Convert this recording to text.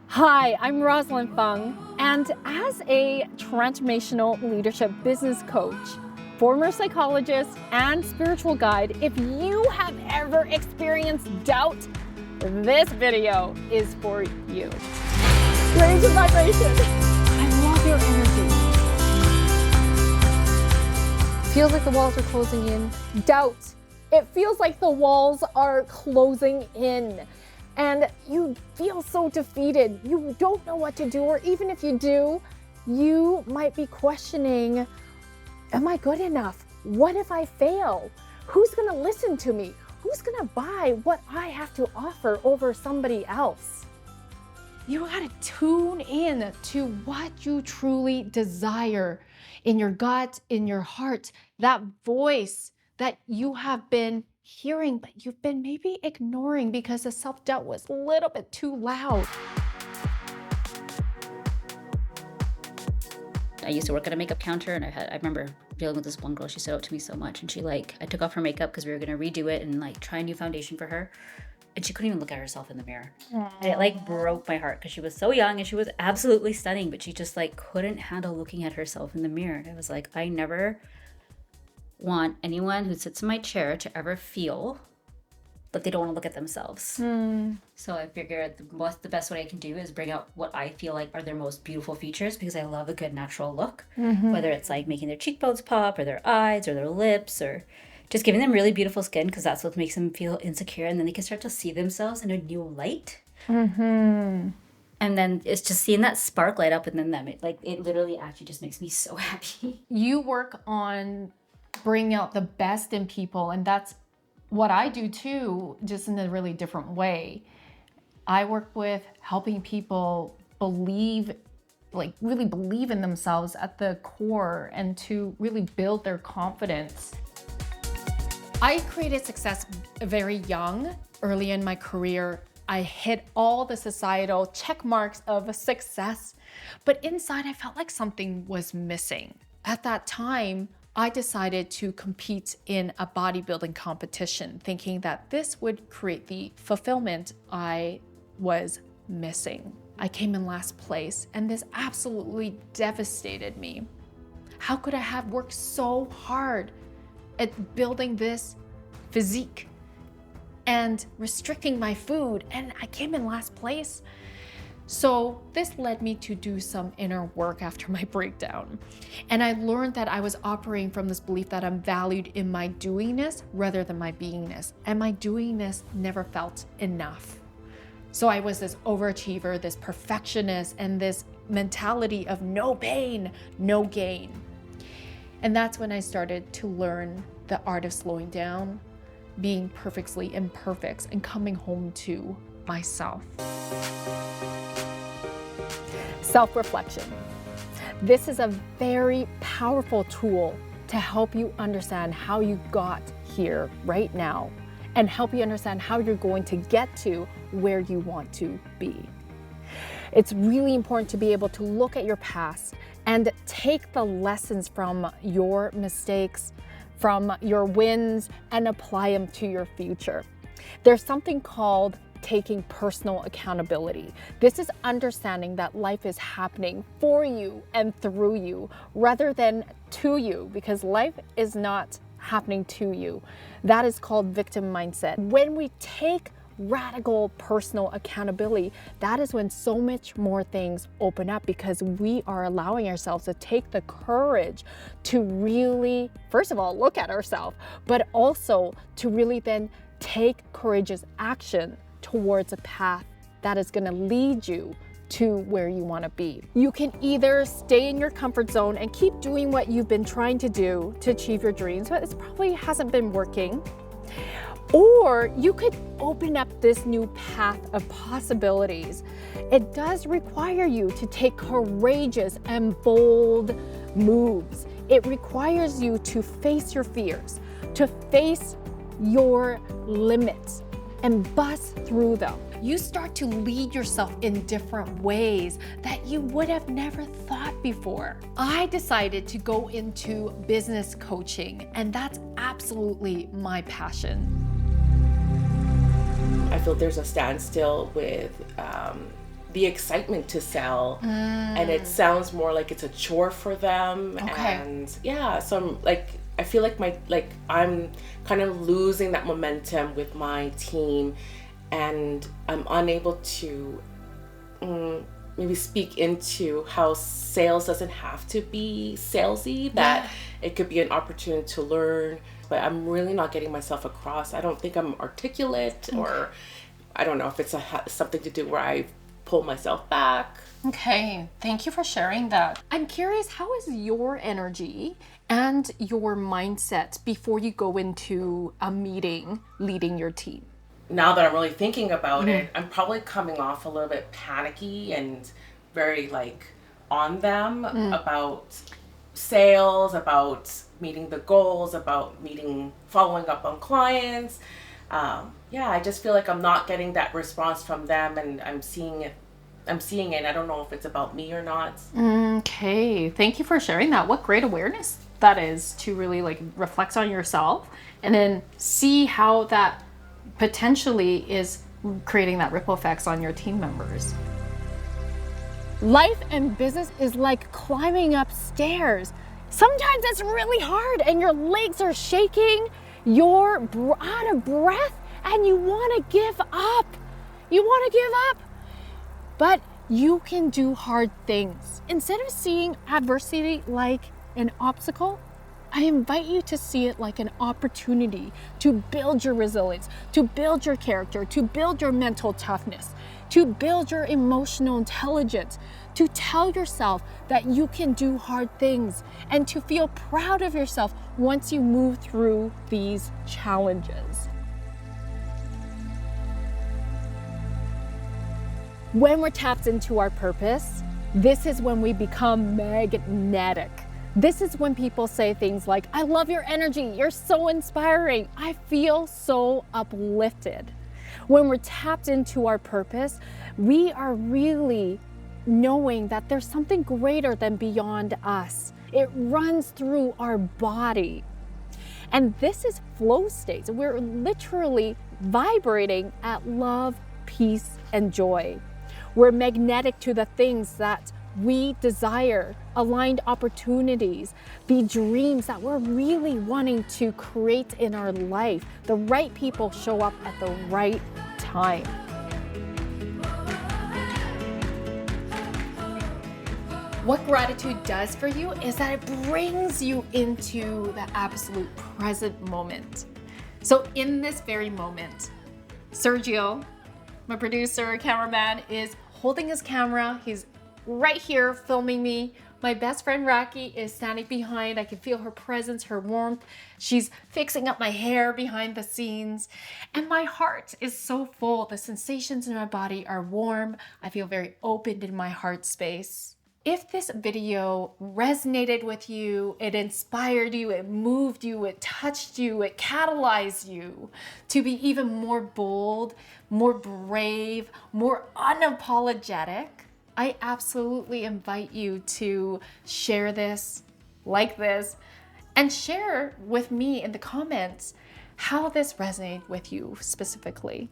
Hi, I'm Rosalind Fung, and as a transformational leadership business coach, former psychologist, and spiritual guide, if you have ever experienced doubt, this video is for you. Raise your vibration. I love your energy. Feels like the walls are closing in. Doubt. It feels like the walls are closing in. And you feel so defeated. You don't know what to do, or even if you do, you might be questioning, am I good enough? What if I fail? Who's gonna listen to me? Who's gonna buy what I have to offer over somebody else? You gotta tune in to what you truly desire in your gut, in your heart, that voice that you have been hearing, but you've been maybe ignoring because the self-doubt was a little bit too loud. I used to work at a makeup counter, and I remember dealing with this one girl. She stood out to me so much, and I took off her makeup because we were gonna redo it and try a new foundation for her, and she couldn't even look at herself in the mirror. And it broke my heart because she was so young and she was absolutely stunning, but she just couldn't handle looking at herself in the mirror. And I was like, I never want anyone who sits in my chair to ever feel that they don't want to look at themselves. So I figured the best way I can do is bring out what I feel like are their most beautiful features, because I love a good natural look, whether it's making their cheekbones pop or their eyes or their lips, or just giving them really beautiful skin, because that's what makes them feel insecure, and then they can start to see themselves in a new light. And then it's just seeing that spark light up within them. It literally actually just makes me so happy. You work on bringing out the best in people, and that's what I do too, just in a really different way. I work with helping people believe, really believe in themselves at the core, and to really build their confidence. I created success very young. Early in my career, I hit all the societal check marks of success, but inside I felt like something was missing. At that time, I decided to compete in a bodybuilding competition, thinking that this would create the fulfillment I was missing. I came in last place, and this absolutely devastated me. How could I have worked so hard at building this physique and restricting my food, and I came in last place? So this led me to do some inner work after my breakdown. And I learned that I was operating from this belief that I'm valued in my doingness rather than my beingness. And my doingness never felt enough. So I was this overachiever, this perfectionist, and this mentality of no pain, no gain. And that's when I started to learn the art of slowing down, being perfectly imperfect, and coming home to myself. Self-reflection. This is a very powerful tool to help you understand how you got here right now, and help you understand how you're going to get to where you want to be. It's really important to be able to look at your past and take the lessons from your mistakes, from your wins, and apply them to your future. There's something called taking personal accountability. This is understanding that life is happening for you and through you rather than to you, because life is not happening to you. That is called victim mindset. When we take radical personal accountability, that is when so much more things open up, because we are allowing ourselves to take the courage to really, first of all, look at ourselves, but also to really then take courageous action towards a path that is going to lead you to where you want to be. You can either stay in your comfort zone and keep doing what you've been trying to do to achieve your dreams, but it probably hasn't been working. Or you could open up this new path of possibilities. It does require you to take courageous and bold moves. It requires you to face your fears, to face your limits, and bust through them. You start to lead yourself in different ways that you would have never thought before. I decided to go into business coaching, and that's absolutely my passion. I feel there's a standstill with the excitement to sell, and it sounds more like it's a chore for them. Okay. And yeah, so I'm like, I feel like I'm kind of losing that momentum with my team, and I'm unable to maybe speak into how sales doesn't have to be salesy, that it could be an opportunity to learn. But I'm really not getting myself across. I don't think I'm articulate, or I don't know if it's something to do where I pull myself back. Okay, thank you for sharing that. I'm curious, how is your energy and your mindset before you go into a meeting leading your team? Now that I'm really thinking about it, I'm probably coming off a little bit panicky and very like on them about sales, about meeting the goals, about following up on clients. I just feel like I'm not getting that response from them, and I'm seeing it. I don't know if it's about me or not. Okay, thank you for sharing that. What great awareness that is, to really like reflect on yourself and then see how that potentially is creating that ripple effects on your team members. Life and business is like climbing up stairs. Sometimes it's really hard and your legs are shaking, you're out of breath, and you want to give up. But you can do hard things. Instead of seeing adversity like an obstacle, I invite you to see it like an opportunity to build your resilience, to build your character, to build your mental toughness, to build your emotional intelligence, to tell yourself that you can do hard things, and to feel proud of yourself once you move through these challenges. When we're tapped into our purpose, this is when we become magnetic. This is when people say things like, I love your energy, you're so inspiring, I feel so uplifted. When we're tapped into our purpose, we are really knowing that there's something greater than beyond us. It runs through our body. And this is flow states. We're literally vibrating at love, peace, and joy. We're magnetic to the things that we desire, aligned opportunities, the dreams that we're really wanting to create in our life. The right people show up at the right time. What gratitude does for you is that it brings you into the absolute present moment. So in this very moment, Sergio, my producer, cameraman, is holding his camera. He's right here filming me. My best friend Rocky is standing behind. I can feel her presence, her warmth. She's fixing up my hair behind the scenes. And my heart is so full. The sensations in my body are warm. I feel very open in my heart space. If this video resonated with you, it inspired you, it moved you, it touched you, it catalyzed you to be even more bold, more brave, more unapologetic, I absolutely invite you to share this, like this, and share with me in the comments how this resonated with you specifically.